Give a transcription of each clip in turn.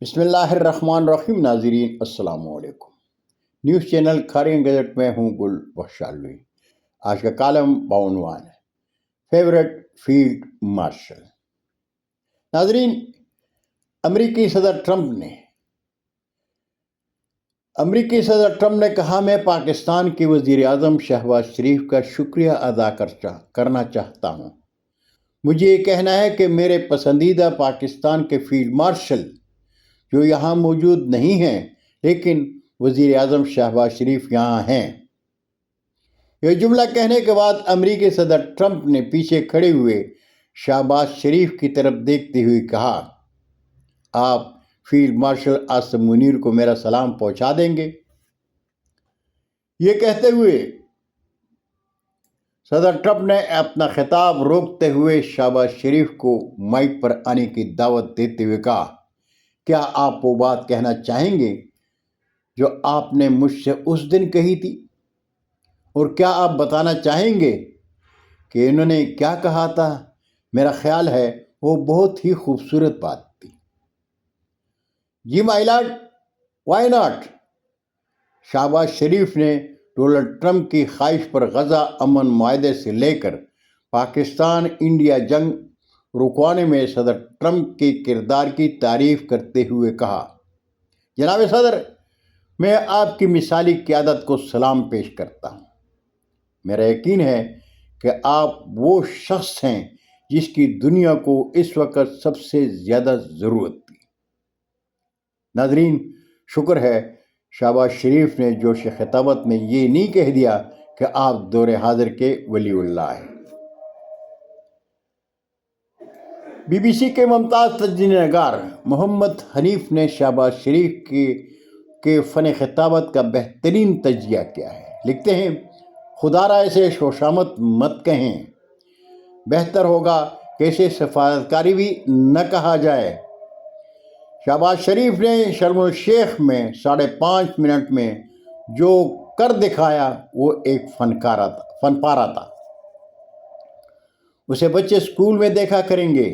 بسم اللہ الرحمن الرحیم ناظرین السلام علیکم۔ نیوز چینل کھارین گزٹ میں ہوں گل بخشالوی۔ آج کا کالم بعنوان ہے فیورٹ فیلڈ مارشل۔ ناظرین، امریکی صدر ٹرمپ نے کہا، میں پاکستان کے وزیر اعظم شہباز شریف کا شکریہ ادا کرنا چاہتا ہوں۔ مجھے یہ کہنا ہے کہ میرے پسندیدہ پاکستان کے فیلڈ مارشل جو یہاں موجود نہیں ہیں، لیکن وزیر اعظم شہباز شریف یہاں ہیں۔ یہ جملہ کہنے کے بعد امریکی صدر ٹرمپ نے پیچھے کھڑے ہوئے شہباز شریف کی طرف دیکھتے ہوئے کہا، آپ فیلڈ مارشل عاصم منیر کو میرا سلام پہنچا دیں گے؟ یہ کہتے ہوئے صدر ٹرمپ نے اپنا خطاب روکتے ہوئے شہباز شریف کو مائک پر آنے کی دعوت دیتے ہوئے کہا، کیا آپ وہ بات کہنا چاہیں گے جو آپ نے مجھ سے اس دن کہی تھی؟ اور کیا آپ بتانا چاہیں گے کہ انہوں نے کیا کہا تھا؟ میرا خیال ہے وہ بہت ہی خوبصورت بات تھی۔ جی مائی لارڈ، وائی ناٹ؟ شہباز شریف نے ڈونلڈ ٹرمپ کی خواہش پر غزہ امن معاہدے سے لے کر پاکستان انڈیا جنگ رکوانے میں صدر ٹرمپ کے کردار کی تعریف کرتے ہوئے کہا، جناب صدر، میں آپ کی مثالی قیادت کو سلام پیش کرتا ہوں۔ میرا یقین ہے کہ آپ وہ شخص ہیں جس کی دنیا کو اس وقت سب سے زیادہ ضرورت تھی۔ ناظرین، شکر ہے شہباز شریف نے جوش خطابت میں یہ نہیں کہہ دیا کہ آپ دور حاضر کے ولی اللہ ہیں۔ بی بی سی کے ممتاز تجزیہ نگار محمد حنیف نے شہباز شریف کے فن خطابت کا بہترین تجزیہ کیا ہے۔ لکھتے ہیں، خدا را اسے شوشامت مت کہیں، بہتر ہوگا کہ اسے سفارتکاری بھی نہ کہا جائے۔ شہباز شریف نے شرم الشیخ میں 5.5 منٹ میں جو کر دکھایا وہ ایک فن پارہ تھا۔ اسے بچے اسکول میں دیکھا کریں گے۔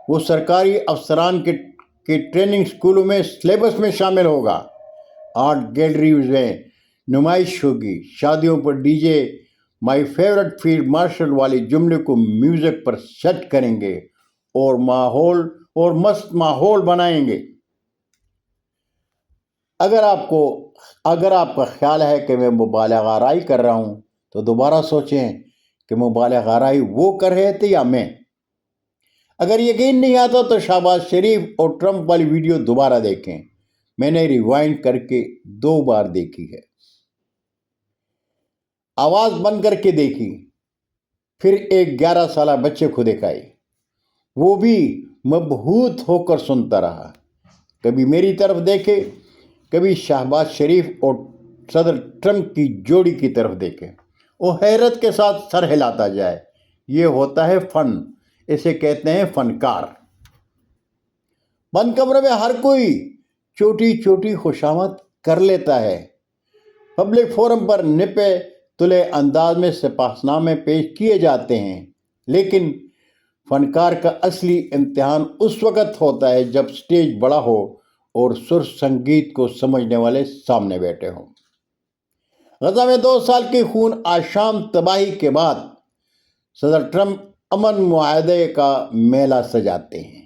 وہ سرکاری افسران کے ٹریننگ اسکولوں میں سلیبس میں شامل ہوگا۔ آرٹ گیلریز میں نمائش ہوگی۔ شادیوں پر D J my favourite field marshal والے جملے کو میوزک پر سیٹ کریں گے اور مست ماحول بنائیں گے۔ اگر آپ کا خیال ہے کہ میں مبالغہ آرائی کر رہا ہوں تو دوبارہ سوچیں کہ مبالغہ آرائی وہ کر رہے تھے یا میں۔ اگر یقین نہیں آتا تو شہباز شریف اور ٹرمپ والی ویڈیو دوبارہ دیکھیں۔ میں نے ریوائنڈ کر کے 2 بار دیکھی ہے، آواز بند کر کے دیکھی، پھر ایک 11 سالہ بچے کو دکھائی، وہ بھی مبہوت ہو کر سنتا رہا۔ کبھی میری طرف دیکھے، کبھی شہباز شریف اور صدر ٹرمپ کی جوڑی کی طرف دیکھے، وہ حیرت کے ساتھ سر ہلاتا جائے۔ یہ ہوتا ہے فن، اسے کہتے ہیں فنکار۔ بند کمرے میں ہر کوئی چھوٹی خوشامد کر لیتا ہے۔ پبلک فورم پر نپے تلے انداز میں سپاسنامے پیش کیے جاتے ہیں، لیکن فنکار کا اصلی امتحان اس وقت ہوتا ہے جب سٹیج بڑا ہو اور سر سنگیت کو سمجھنے والے سامنے بیٹھے ہوں۔ غزہ میں 2 سال کی خون آشام تباہی کے بعد صدر ٹرمپ امن معاہدے کا میلہ سجاتے ہیں،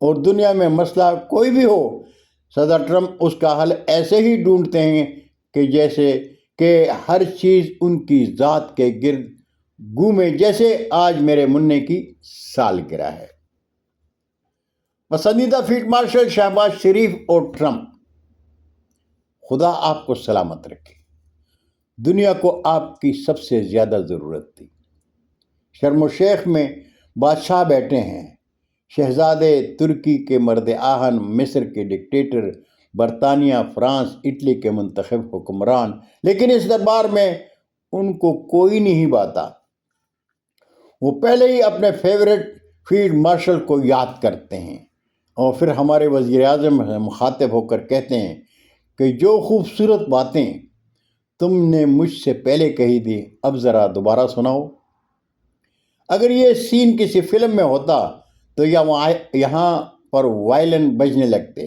اور دنیا میں مسئلہ کوئی بھی ہو، صدر ٹرمپ اس کا حل ایسے ہی ڈھونڈتے ہیں کہ جیسے کہ ہر چیز ان کی ذات کے گرد گھومے، جیسے آج میرے منع کی سالگرہ ہے۔ پسندیدہ فیلڈ مارشل شہباز شریف اور ٹرمپ، خدا آپ کو سلامت رکھے۔ دنیا کو آپ کی سب سے زیادہ ضرورت تھی۔ شرم الشیخ میں بادشاہ بیٹھے ہیں، شہزادے ترکی کے مرد آہن، مصر کے ڈکٹیٹر، برطانیہ، فرانس، اٹلی کے منتخب حکمران، لیکن اس دربار میں ان کو کوئی نہیں باتا۔ وہ پہلے ہی اپنے فیورٹ فیلڈ مارشل کو یاد کرتے ہیں، اور پھر ہمارے وزیر اعظم مخاطب ہو کر کہتے ہیں کہ جو خوبصورت باتیں تم نے مجھ سے پہلے کہی تھی، اب ذرا دوبارہ سناؤ۔ اگر یہ سین کسی فلم میں ہوتا تو یہاں پر وائلن بجنے لگتے،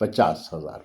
50,000।